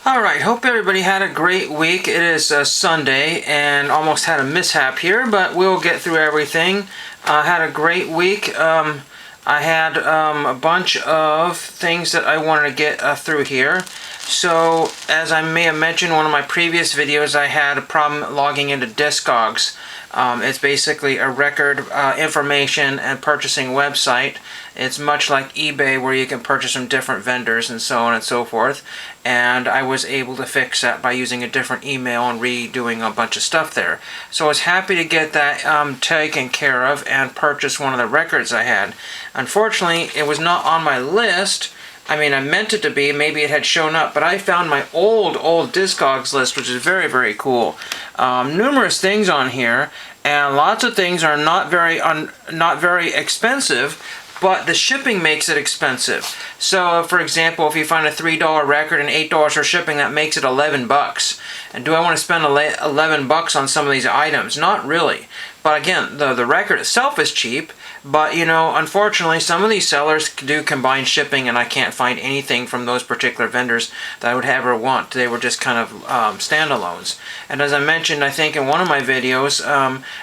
Alright, hope everybody had a great week. It is Sunday and almost had a mishap here, but we'll get through everything. Had a great week. I had a bunch of things that I wanted to get through here. So, as I may have mentioned in one of my previous videos, I had a problem logging into Discogs. It's basically a record information and purchasing website. It's much like eBay where you can purchase from different vendors and so on and so forth. And I was able to fix that by using a different email and redoing a bunch of stuff there. So I was happy to get that taken care of and purchase one of the records I had. Unfortunately, it was not on my list. I mean, I meant it to be. Maybe it had shown up, but I found my old Discogs list, which is very, very cool. Numerous things on here, and lots of things are not very expensive, but the shipping makes it expensive. So, for example, if you find a $3 record and $8 for shipping, that makes it 11 bucks. And do I want to spend 11 bucks on some of these items? Not really. But again, the record itself is cheap, but you know, unfortunately, some of these sellers do combine shipping, and I can't find anything from those particular vendors that I would ever want. They were just kind of standalones. And as I mentioned, I think in one of my videos,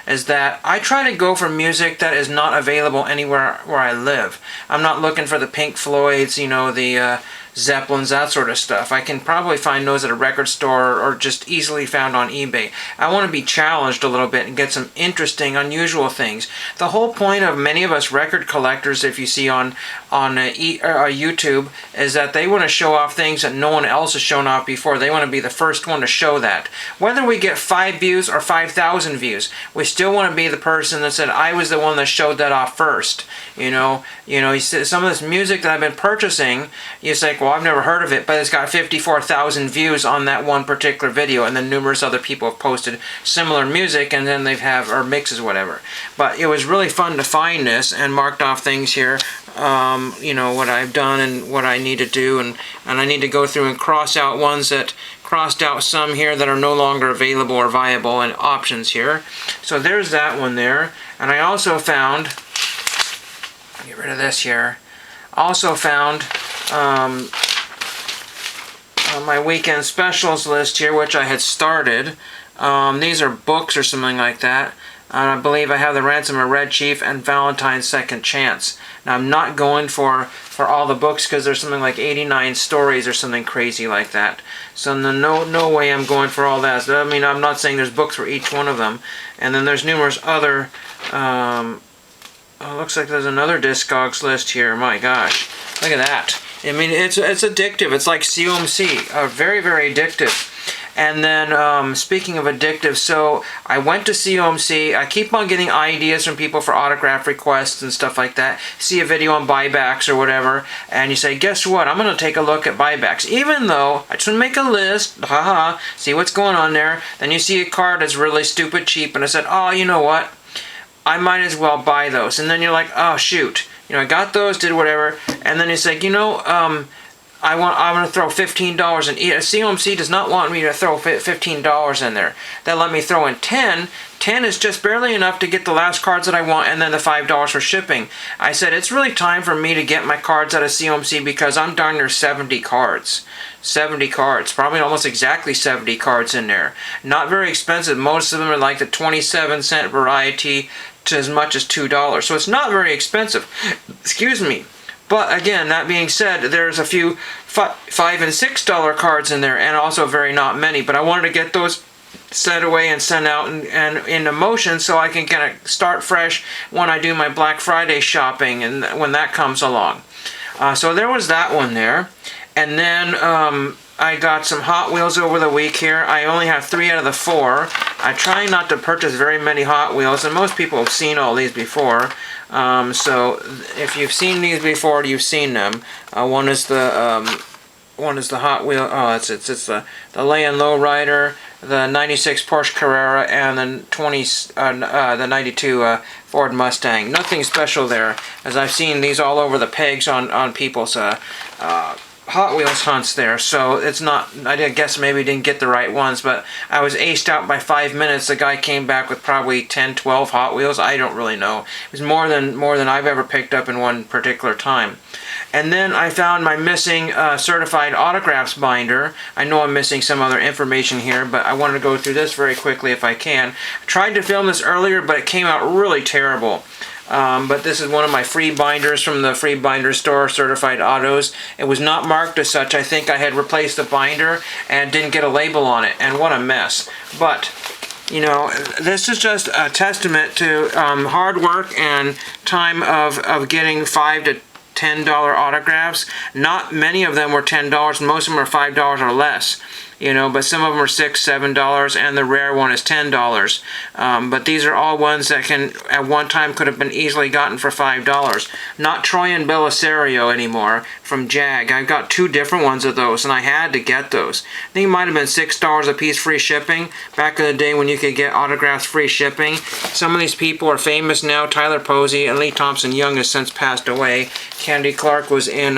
is that I try to go for music that is not available anywhere where I live. I'm not looking for the Pink Floyds, you know, the Zeppelins, that sort of stuff. I can probably find those at a record store or just easily found on eBay. I want to be challenged a little bit and get some interesting, unusual things. The whole point of many of us record collectors, if you see on YouTube, is that they want to show off things that no one else has shown off before. They want to be the first one to show that. Whether we get 5 views or 5,000 views, we still want to be the person that said, I was the one that showed that off first. You know, some of this music that I've been purchasing, you say, well, I've never heard of it, but it's got 54,000 views on that one particular video, and then numerous other people have posted similar music, and then they have, or mixes, whatever. But it was really fun to find this and marked off things here, you know, what I've done and what I need to do, and I need to go through and cross out ones that crossed out some here that are no longer available or viable, and options here. So there's that one there. And I also found, get rid of this here, also found my weekend specials list here, which I had started. These are books or something like that. I believe I have The Ransom of Red Chief and Valentine's Second Chance. Now, I'm not going for all the books because there's something like 89 stories or something crazy like that. So no way I'm going for all that. I mean, I'm not saying there's books for each one of them. And then there's numerous other, looks like there's another Discogs list here. My gosh, look at that. I mean, it's addictive. It's like COMC, very, very addictive. And then, speaking of addictive, so I went to COMC. I keep on getting ideas from people for autograph requests and stuff like that. See a video on buybacks or whatever, and you say, guess what? I'm going to take a look at buybacks. Even though I just want to make a list, haha, see what's going on there. Then you see a card that's really stupid cheap, and I said, oh, you know what? I might as well buy those. And then you're like, oh, shoot. You know, I got those, did whatever, and then it's like, you know, I want to throw $15 in. COMC does not want me to throw $15 in there. They let me throw in 10. 10 is just barely enough to get the last cards that I want, and then the $5 for shipping. I said, it's really time for me to get my cards out of COMC because I'm darn near 70 cards. 70 cards. Probably almost exactly 70 cards in there. Not very expensive. Most of them are like the 27-cent variety to as much as $2. So it's not very expensive. Excuse me. But again, that being said, there's a few $5 and $6 cards in there, and also very not many. But I wanted to get those set away and sent out and into motion so I can kind of start fresh when I do my Black Friday shopping and when that comes along. So there was that one there. And then I got some Hot Wheels over the week here. I only have 3 out of the 4. I try not to purchase very many Hot Wheels, and most people have seen all these before. So if you've seen these before, you've seen them. One is the Hot Wheel. Oh, it's the Land Lowrider, the '96 Porsche Carrera, and the '92 Ford Mustang. Nothing special there, as I've seen these all over the pegs on people's Hot Wheels hunts there, so it's not, I guess maybe didn't get the right ones, but I was aced out by 5 minutes. The guy came back with probably 10, 12 Hot Wheels. I don't really know. It was more than I've ever picked up in one particular time. And then I found my missing certified autographs binder. I know I'm missing some other information here, but I wanted to go through this very quickly if I can. I tried to film this earlier, but it came out really terrible. But this is one of my free binders from the Free Binder Store, Certified Autos. It was not marked as such. I think I had replaced the binder and didn't get a label on it, and what a mess. But, you know, this is just a testament to hard work and time of getting $5 to $10 autographs. Not many of them were $10, most of them are $5 or less. You know, but some of them are $6, $7, and the rare one is $10. But these are all ones that can, at one time, could have been easily gotten for $5. Not Troyan Belisario anymore from Jag. I've got 2 different ones of those, and I had to get those. I think it might have been $6 a piece free shipping back in the day when you could get autographs free shipping. Some of these people are famous now. Tyler Posey and Lee Thompson Young has since passed away. Candy Clark was in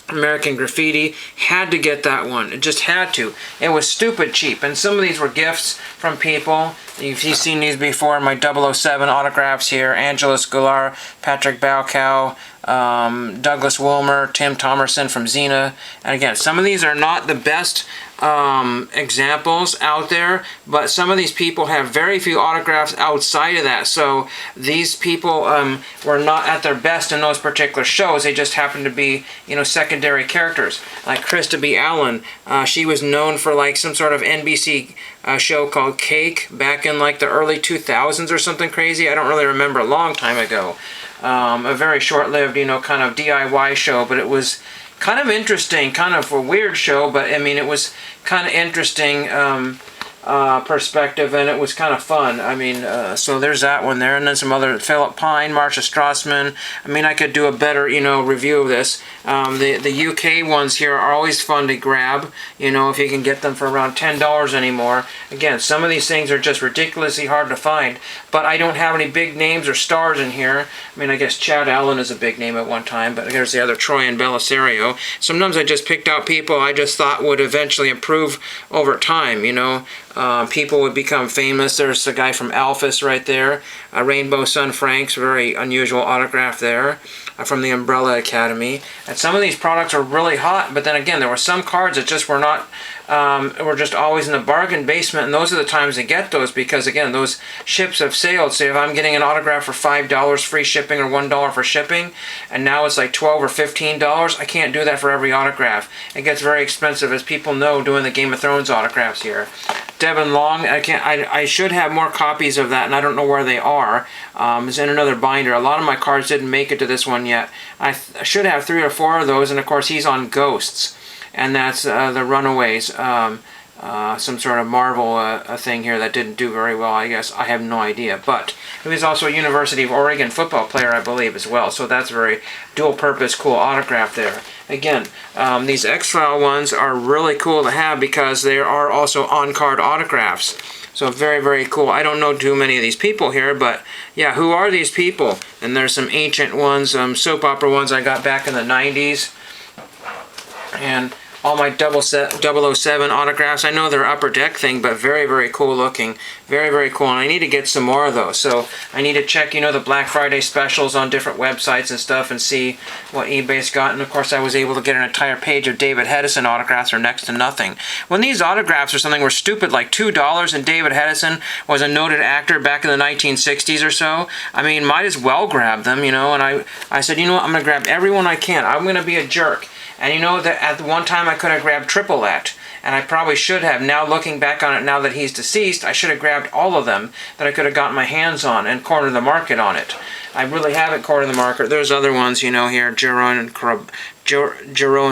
American Graffiti. Had to get that one. It just had to. It was stupid cheap. And some of these were gifts from people. If you've seen these before, my 007 autographs here. Angeles Goulart, Patrick Balcow, Douglas Wilmer, Tim Thomerson from Xena. And again, some of these are not the best examples out there, but some of these people have very few autographs outside of that. So these people were not at their best in those particular shows. They just happened to be, you know, secondary characters. Like Krista B. Allen, she was known for like some sort of NBC show called Cake back in like the early 2000s or something crazy. I don't really remember, a long time ago. A very short-lived, you know, kind of DIY show, but it was kind of interesting, kind of a weird show, but I mean, it was kind of interesting perspective, and it was kind of fun. I mean, so there's that one there, and then some other, Philip Pine, Marsha Strassman. I mean, I could do a better, you know, review of this. The UK ones here are always fun to grab, you know, if you can get them for around $10 anymore. Again, some of these things are just ridiculously hard to find, but I don't have any big names or stars in here. I mean, I guess Chad Allen is a big name at one time, but there's the other Troyan Belisario. Sometimes I just picked out people I just thought would eventually improve over time, you know. People would become famous. There's a guy from Alphys right there. Rainbow Sun Franks, very unusual autograph there from the Umbrella Academy. And some of these products are really hot, but then again, there were some cards that just were not, were just always in the bargain basement, and those are the times to get those, because again, those ships have sailed. So if I'm getting an autograph for $5 free shipping or $1 for shipping, and now it's like $12 or $15, I can't do that for every autograph. It gets very expensive, as people know, doing the Game of Thrones autographs here. Devin Long, I should have more copies of that, and I don't know where they are. It's in another binder. A lot of my cards didn't make it to this one yet. I should have 3 or 4 of those, and of course he's on Ghosts, and that's the Runaways, some sort of Marvel thing here that didn't do very well, I guess. I have no idea, but he was also a University of Oregon football player, I believe, as well, so that's a very dual-purpose cool autograph there. Again, these X-File ones are really cool to have because they are also on-card autographs. So very, very cool. I don't know too many of these people here, but yeah, who are these people? And there's some ancient ones, soap opera ones I got back in the 90s. And all my 007 autographs. I know they're Upper Deck thing, but very, very cool looking. Very, very cool. And I need to get some more of those. So I need to check, you know, the Black Friday specials on different websites and stuff and see what eBay's got. And of course, I was able to get an entire page of David Hedison autographs for next to nothing. When these autographs or something were stupid, like $2, and David Hedison was a noted actor back in the 1960s or so, I mean, might as well grab them, you know. And I said, you know what, I'm going to grab everyone I can. I'm going to be a jerk. And you know that at one time I could have grabbed Triplette, and I probably should have. Now looking back on it, now that he's deceased, I should have grabbed all of them that I could have gotten my hands on and cornered the market on it. I really haven't cornered the market. There's other ones, you know, here, Jeroen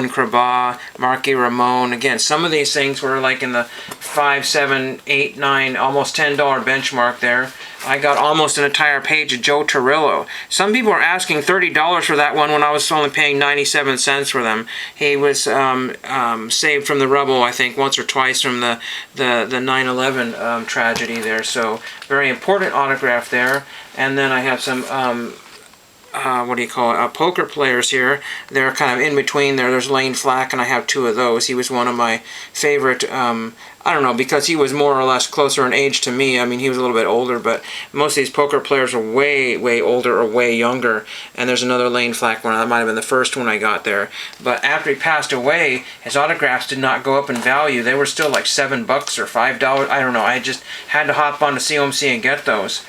Krabah, Marky Ramone. Again, some of these things were like in the 5, 7, 8, 9, almost $10 benchmark there. I got almost an entire page of Joe Torrillo. Some people are asking $30 for that one when I was only paying 97 cents for them. He was saved from the rubble, I think, once or twice from the 9/11 tragedy there. So very important autograph there. And then I have some what do you call it, poker players here. They're kind of in between there. There's Lane Flack, and I have two of those. He was one of my favorite, I don't know, because he was more or less closer in age to me. I mean, he was a little bit older, but most of these poker players are way, way older or way younger. And there's another Lane Flack one. That might have been the first one I got there. But after he passed away, his autographs did not go up in value. They were still like $7 or $5. I don't know. I just had to hop onto COMC and get those.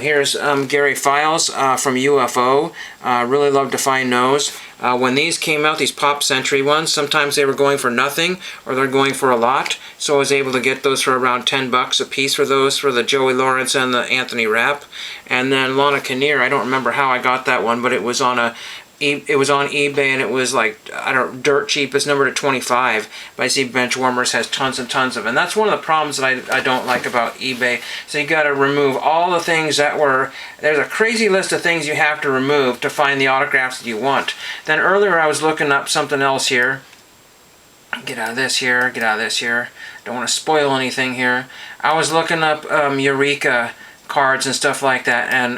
Here's Gary Files from UFO. Really love to find those. When these came out, these Pop Century ones, sometimes they were going for nothing or they're going for a lot. So I was able to get those for around $10 a piece for those, for the Joey Lawrence and the Anthony Rapp. And then Lana Kinnear, I don't remember how I got that one, but it was on eBay, and it was like, I don't, dirt cheap. It's numbered at 25, but I see Benchwarmers has tons and tons of it. And that's one of the problems that I don't like about eBay. So you got to remove all the things that were, there's a crazy list of things you have to remove to find the autographs that you want. Then earlier I was looking up something else here. Get out of this here, get out of this here. Don't want to spoil anything here. I was looking up Eureka cards and stuff like that, and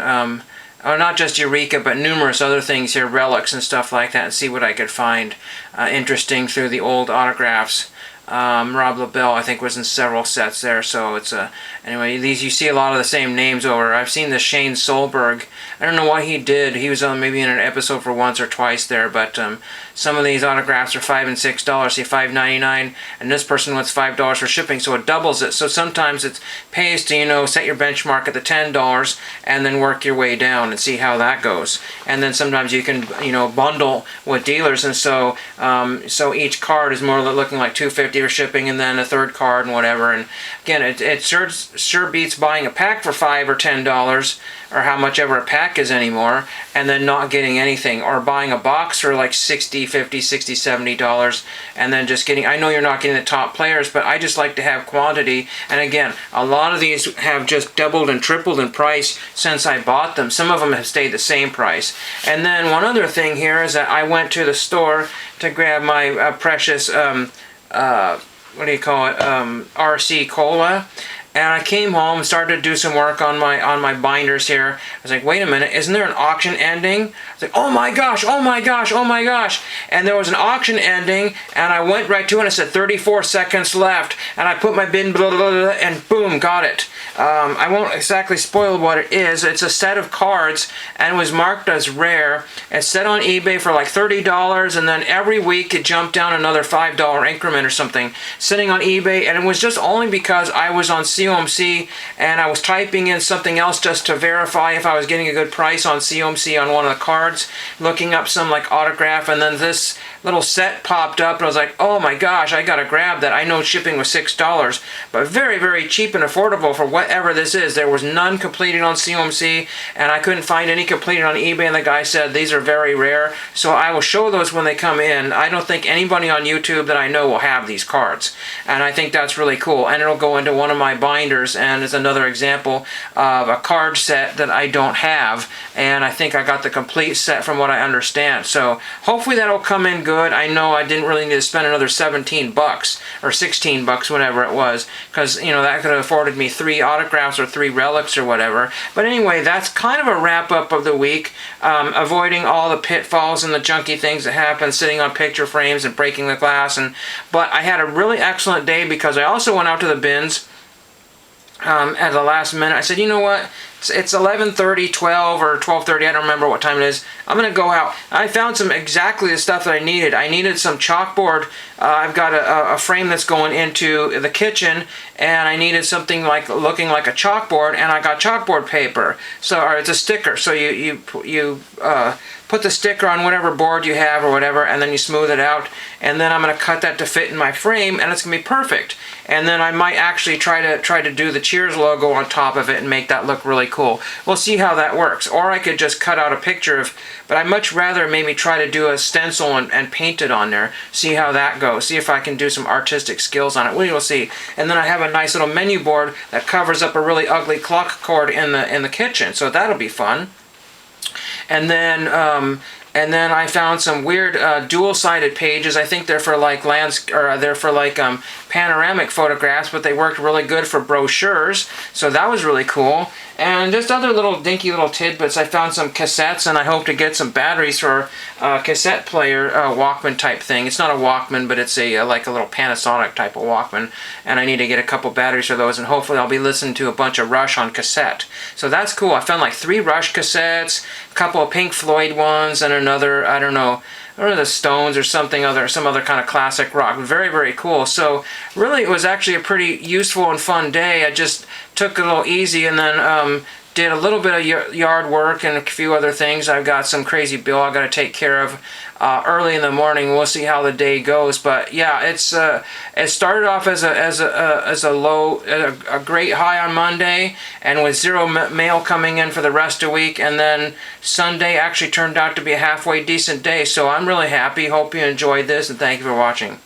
not just Eureka, but numerous other things here, relics and stuff like that, and see what I could find interesting through the old autographs. Rob LaBelle, I think, was in several sets there, so it's anyway, these, you see a lot of the same names over. I've seen the Shane Solberg. I don't know what he did. He was on maybe in an episode for once or twice there, but some of these autographs are $5 and $6, say $5.99, and this person wants $5 for shipping, so it doubles it. So sometimes it pays to, you know, set your benchmark at the $10 and then work your way down and see how that goes. And then sometimes you can, you know, bundle with dealers, and so so each card is more looking like $2.50 for shipping, and then a third card and whatever. And again, it sure beats buying a pack for $5 or $10, or how much ever a pack is anymore, and then not getting anything, or buying a box for like $60, $50, $60, $70, and then just getting, I know you're not getting the top players, but I just like to have quantity. And again, a lot of these have just doubled and tripled in price since I bought them. Some of them have stayed the same price. And then one other thing here is that I went to the store to grab my precious what do you call it, RC Cola, and I came home and started to do some work on my binders here. I was like, wait a minute, isn't there an auction ending? I was like, oh my gosh, oh my gosh, oh my gosh. And there was an auction ending, and I went right to it, and it said 34 seconds left, and I put my bin, blah, blah, blah, and boom, got it. I won't exactly spoil what it is. It's a set of cards, and it was marked as rare. It's set on eBay for like $30, and then every week it jumped down another $5 increment or something, sitting on eBay. And it was just only because I was on COMC and I was typing in something else just to verify if I was getting a good price on COMC on one of the cards, looking up some like autograph, and then this little set popped up, and I was like, oh my gosh, I gotta grab that. I know shipping was $6, but very, very cheap and affordable for whatever this is. There was none completed on COMC, and I couldn't find any completed on eBay, and the guy said these are very rare, so I will show those when they come in. I don't think anybody on YouTube that I know will have these cards, and I think that's really cool, and it'll go into one of my binders, and is another example of a card set that I don't have, and I think I got the complete set from what I understand. So hopefully that'll come in good. I know I didn't really need to spend another $17 or $16, whatever it was, because, you know, that could have afforded me 3 autographs or 3 relics or whatever. But anyway, that's kind of a wrap-up of the week, avoiding all the pitfalls and the junky things that happen, sitting on picture frames and breaking the glass. But I had a really excellent day because I also went out to the bins at the last minute. I said, you know what? It's 11:30, 12, or 12:30. I don't remember what time it is. I'm going to go out. I found exactly the stuff that I needed. I needed some chalkboard. I've got a frame that's going into the kitchen, and I needed something like looking like a chalkboard, and I got chalkboard paper. So, or it's a sticker. So you put the sticker on whatever board you have or whatever, and then you smooth it out, and then I'm going to cut that to fit in my frame, and it's going to be perfect. And then I might actually try to do the Cheers logo on top of it and make that look really cool. We'll see how that works. Or I could just cut out a picture of, but I'd much rather maybe try to do a stencil and paint it on there, see how that goes, see if I can do some artistic skills on it. We will see. And then I have a nice little menu board that covers up a really ugly clock cord in the kitchen, so that'll be fun. And then I found some weird dual-sided pages. I think they're for like panoramic photographs, but they worked really good for brochures. So that was really cool. and just other little dinky little tidbits. I found some cassettes, and I hope to get some batteries for a cassette player, Walkman type thing. It's not a Walkman, but it's a like a little Panasonic type of Walkman, and I need to get a couple batteries for those, and hopefully I'll be listening to a bunch of Rush on cassette. So that's cool. I found like 3 Rush cassettes, a couple of Pink Floyd ones, and another, I don't know, or the Stones or some other kind of classic rock. Very, very cool. So really it was actually a pretty useful and fun day. I just took it a little easy, and then did a little bit of yard work and a few other things. I've got some crazy bill I got to take care of early in the morning. We'll see how the day goes, but yeah, it started off as a great high on Monday, and with 0 mail coming in for the rest of the week, and then Sunday actually turned out to be a halfway decent day. So I'm really happy. Hope you enjoyed this, and thank you for watching.